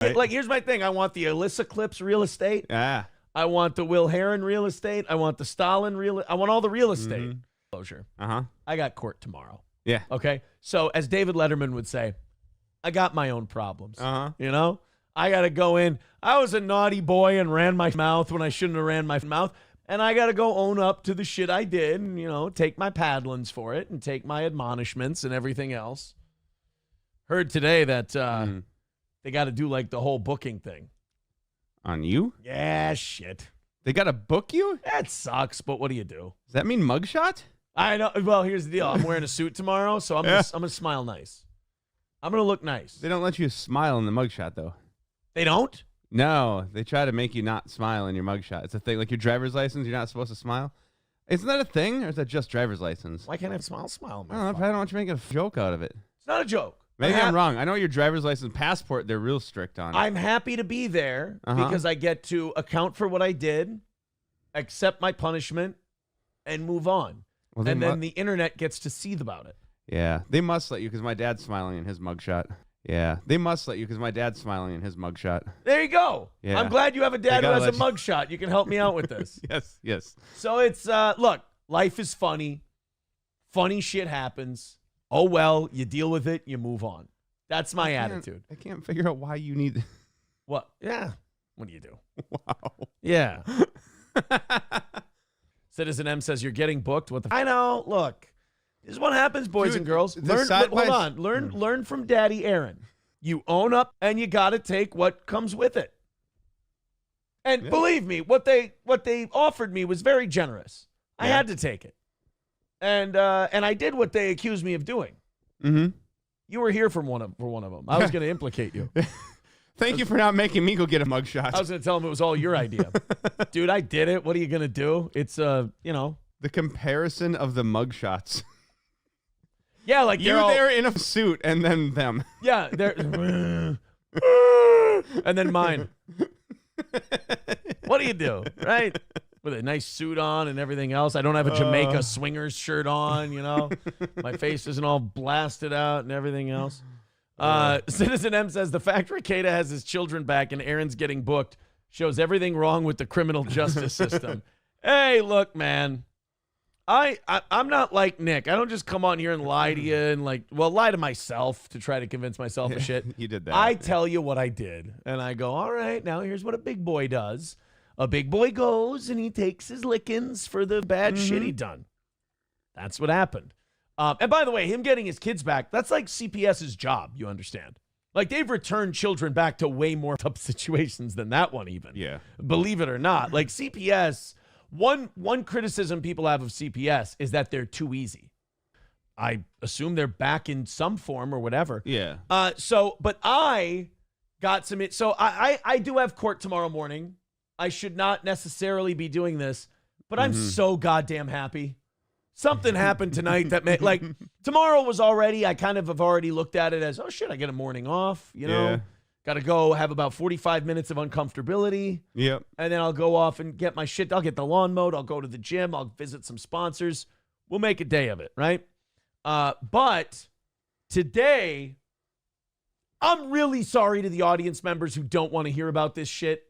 Right? Like, here's my thing. I want the Alyssa Clips real estate. Ah. I want the Will Heron real estate. I want the Stalin real. I want all the real estate closure. Uh-huh. I got court tomorrow. Yeah. Okay. So as David Letterman would say, I got my own problems. Uh-huh. You know, I got to go in. I was a naughty boy and ran my mouth when I shouldn't have ran my mouth. And I got to go own up to the shit I did and, you know, take my paddlings for it and take my admonishments and everything else. Heard today that they got to do like the whole booking thing. On you? Yeah, shit. They got to book you? That sucks, but what do you do? Does that mean mugshot? I know. Well, here's the deal. I'm wearing a suit tomorrow, so I'm gonna smile nice. I'm going to look nice. They don't let you smile in the mugshot, though. They don't? No, they try to make you not smile in your mugshot. It's a thing. Like your driver's license, you're not supposed to smile. Isn't that a thing, or is that just driver's license? Why can't I smile? Smile. I don't know. I don't want you to make a joke out of it. It's not a joke. Maybe I'm wrong. I know your driver's license passport, they're real strict on it. I'm happy to be there because I get to account for what I did, accept my punishment, and move on. Well, and then the internet gets to see about it. Yeah. They must let you because my dad's smiling in his mugshot. Yeah. They must let you because my dad's smiling in his mugshot. There you go. Yeah. I'm glad you have a dad who has a mugshot. You can help me out with this. Yes. So it's, look, life is funny. Funny shit happens. Oh, well, you deal with it, you move on. That's my attitude. I can't figure out why you need... What? Yeah. What do you do? Wow. Yeah. Citizen M says, you're getting booked. What the... I know. Look, this is what happens, boys and girls. Learn from Daddy Aaron. You own up, and you got to take what comes with it. And believe me, what they offered me was very generous. I had to take it. And I did what they accused me of doing. Mm-hmm. You were here for one of them. I was going to implicate you. Thank you for not making me go get a mugshot. I was going to tell him it was all your idea. Dude, I did it. What are you going to do? It's, you know. The comparison of the mugshots. Yeah, like you there in a suit and then them. Yeah, they're. And then mine. What do you do, right? With a nice suit on and everything else. I don't have a Jamaica swingers shirt on, you know. My face isn't all blasted out and everything else. Citizen M says, the fact Rekieta has his children back and Aaron's getting booked shows everything wrong with the criminal justice system. Hey, look, man. I'm not like Nick. I don't just come on here and lie to you and lie to myself to try to convince myself of shit. You did that. I tell you what I did. And I go, all right, now here's what a big boy does. A big boy goes and he takes his lickings for the bad shit he done. That's what happened. And by the way, him getting his kids back, that's like CPS's job, you understand. Like, they've returned children back to way more tough situations than that one even. Yeah. Believe it or not. Like, CPS, one criticism people have of CPS is that they're too easy. I assume they're back in some form or whatever. Yeah. But I got some... So I do have court tomorrow morning. I should not necessarily be doing this, but I'm so goddamn happy. Something happened tonight that made, like, tomorrow was already, I kind of have already looked at it as, oh shit, I get a morning off, you know? Yeah. Got to go have about 45 minutes of uncomfortability. Yep. And then I'll go off and get my shit. I'll get the lawn mowed. I'll go to the gym. I'll visit some sponsors. We'll make a day of it, right? But today, I'm really sorry to the audience members who don't want to hear about this shit.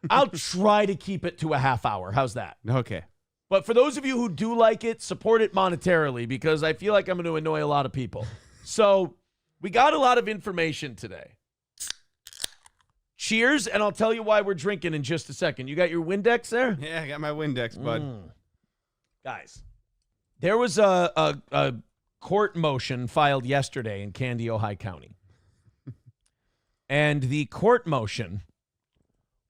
I'll try to keep it to a half hour. How's that? Okay. But for those of you who do like it, support it monetarily because I feel like I'm going to annoy a lot of people. So we got a lot of information today. Cheers, and I'll tell you why we're drinking in just a second. You got your Windex there? Yeah, I got my Windex, bud. Guys, there was a court motion filed yesterday in Candy, Ojai County. And the court motion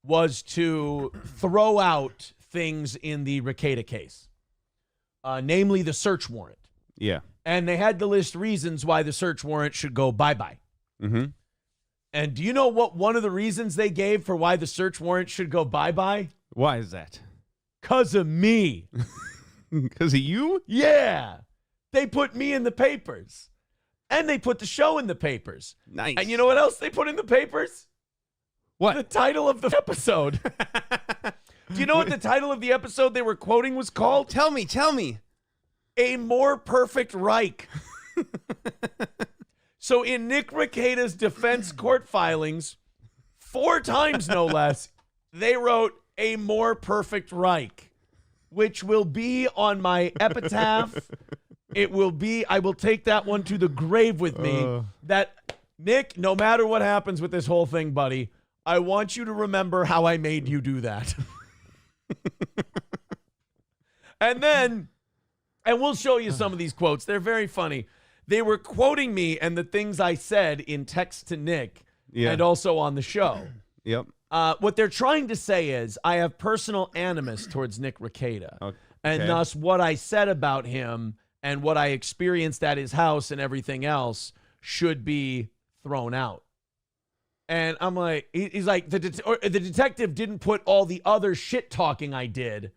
was to throw out things in the Rekieta case, namely the search warrant. Yeah. And they had to list reasons why the search warrant should go bye-bye. Mm-hmm. And do you know what one of the reasons they gave for why the search warrant should go bye-bye? Why is that? 'Cause of me. 'Cause of you? Yeah. They put me in the papers. And they put the show in the papers. Nice. And you know what else they put in the papers? What? The title of the episode. Do you know what the title of the episode they were quoting was called? Tell me. A More Perfect Reich. So in Nick Rekieta's defense court filings, 4 times, no less, they wrote a more perfect Reich, which will be on my epitaph. It will be, I will take that one to the grave with me. That, Nick, no matter what happens with this whole thing, buddy, I want you to remember how I made you do that. And we'll show you some of these quotes. They're very funny. They were quoting me and the things I said in text to Nick and also on the show. Yep. What they're trying to say is I have personal animus towards Nick Rekieta. Okay. And thus what I said about him and what I experienced at his house and everything else should be thrown out. And I'm like, he's like, the detective didn't put all the other shit talking I did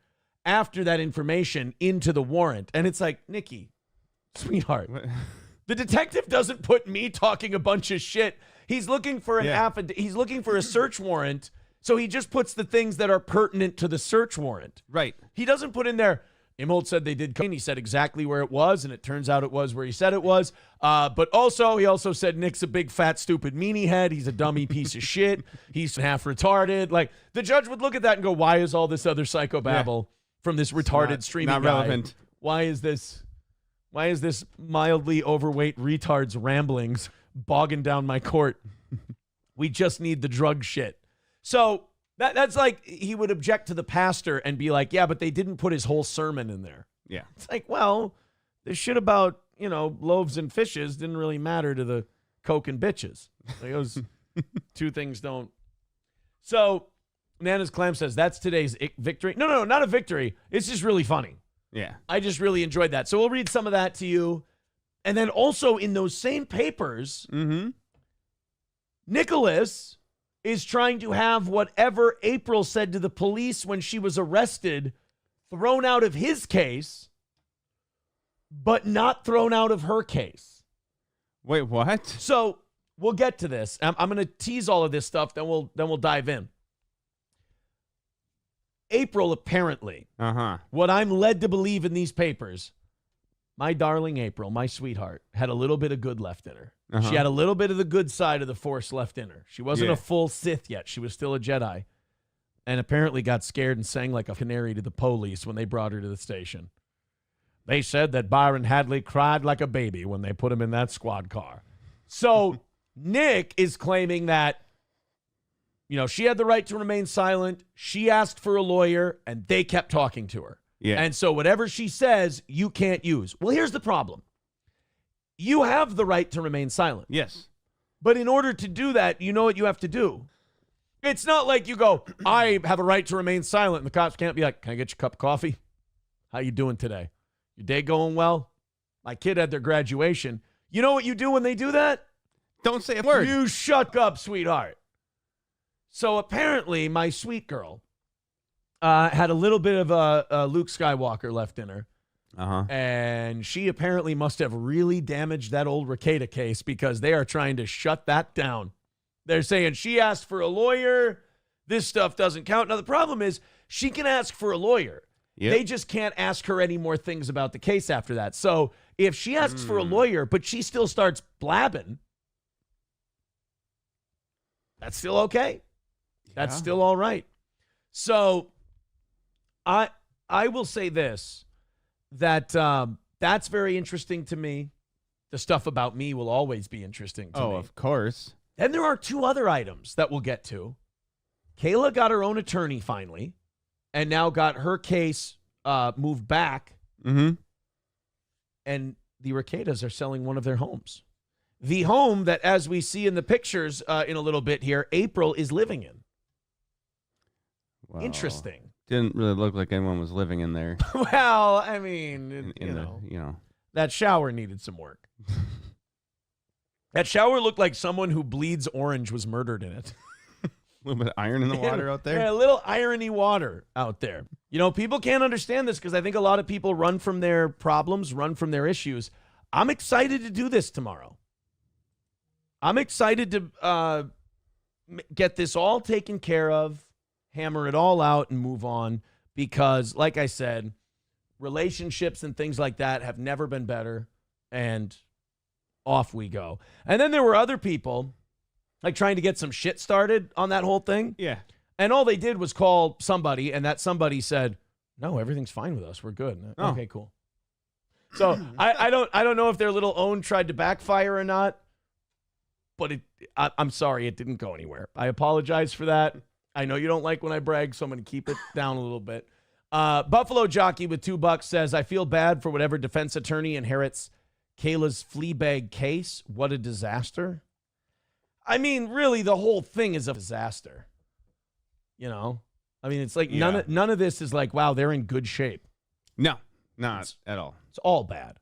after that information into the warrant. And it's like, Nikki, sweetheart, the detective doesn't put me talking a bunch of shit. He's looking for he's looking for a search warrant. So he just puts the things that are pertinent to the search warrant. Right. He doesn't put in there, Imholte said they did cocaine. He said exactly where it was, and it turns out it was where he said it was. But also, he also said Nick's a big, fat, stupid meanie head. He's a dummy piece of shit. He's half retarded. Like, the judge would look at that and go, why is all this other psychobabble from this retarded streaming guy? Relevant. Why is this mildly overweight retard's ramblings bogging down my court? We just need the drug shit. So that's like he would object to the pastor and be like, yeah, but they didn't put his whole sermon in there. Yeah. It's like, well, this shit about, loaves and fishes didn't really matter to the coke and bitches. Like, those two things don't. So Nana's Clam says that's today's victory. No, not a victory. It's just really funny. Yeah. I just really enjoyed that. So we'll read some of that to you. And then also in those same papers, Nicholas is trying to have whatever April said to the police when she was arrested thrown out of his case, but not thrown out of her case. Wait, what? So we'll get to this. I'm going to tease all of this stuff, then we'll dive in. April, apparently, what I'm led to believe in these papers, my darling April, my sweetheart, had a little bit of good left in her. She had a little bit of the good side of the Force left in her. She wasn't a full Sith yet. She was still a Jedi. And apparently got scared and sang like a canary to the police when they brought her to the station. They said that Byron Hadley cried like a baby when they put him in that squad car. So Nick is claiming that, she had the right to remain silent. She asked for a lawyer, and they kept talking to her. Yeah. And so whatever she says, you can't use. Well, here's the problem. You have the right to remain silent. Yes. But in order to do that, you know what you have to do. It's not like you go, I have a right to remain silent, and the cops can't be like, can I get you a cup of coffee? How you doing today? Your day going well? My kid had their graduation. You know what you do when they do that? Don't say a word. You shut up, sweetheart. So apparently, my sweet girl had a little bit of a Luke Skywalker left in her. And she apparently must have really damaged that old Rekieta case because they are trying to shut that down. They're saying she asked for a lawyer. This stuff doesn't count. Now, the problem is she can ask for a lawyer. Yep. They just can't ask her any more things about the case after that. So if she asks for a lawyer, but she still starts blabbing, that's still okay. That's still all right. So I will say this, that that's very interesting to me. The stuff about me will always be interesting to me. Oh, of course. Then there are 2 other items that we'll get to. Kayla got her own attorney finally, and now got her case moved back. And the Rekietas are selling one of their homes. The home that, as we see in the pictures in a little bit here, April is living in. Well, interesting. Didn't really look like anyone was living in there. Well, I mean, that shower needed some work. That shower looked like someone who bleeds orange was murdered in it. A little bit of iron in the water out there. Yeah, a little irony water out there. People can't understand this because I think a lot of people run from their problems, run from their issues. I'm excited to do this tomorrow. I'm excited to get this all taken care of, hammer it all out, and move on because, like I said, relationships and things like that have never been better, and off we go. And then there were other people like trying to get some shit started on that whole thing. Yeah. And all they did was call somebody, and that somebody said, "No, everything's fine with us. We're good." Oh. Okay, cool. So I don't know if their little own tried to backfire or not, but I'm sorry, it didn't go anywhere. I apologize for that. I know you don't like when I brag, so I'm going to keep it down a little bit. Buffalo Jockey with $2 says, I feel bad for whatever defense attorney inherits Kayla's Fleabag case. What a disaster. I mean, really, the whole thing is a disaster. You know? I mean, it's like none of this is like, wow, they're in good shape. No, not at all. It's all bad.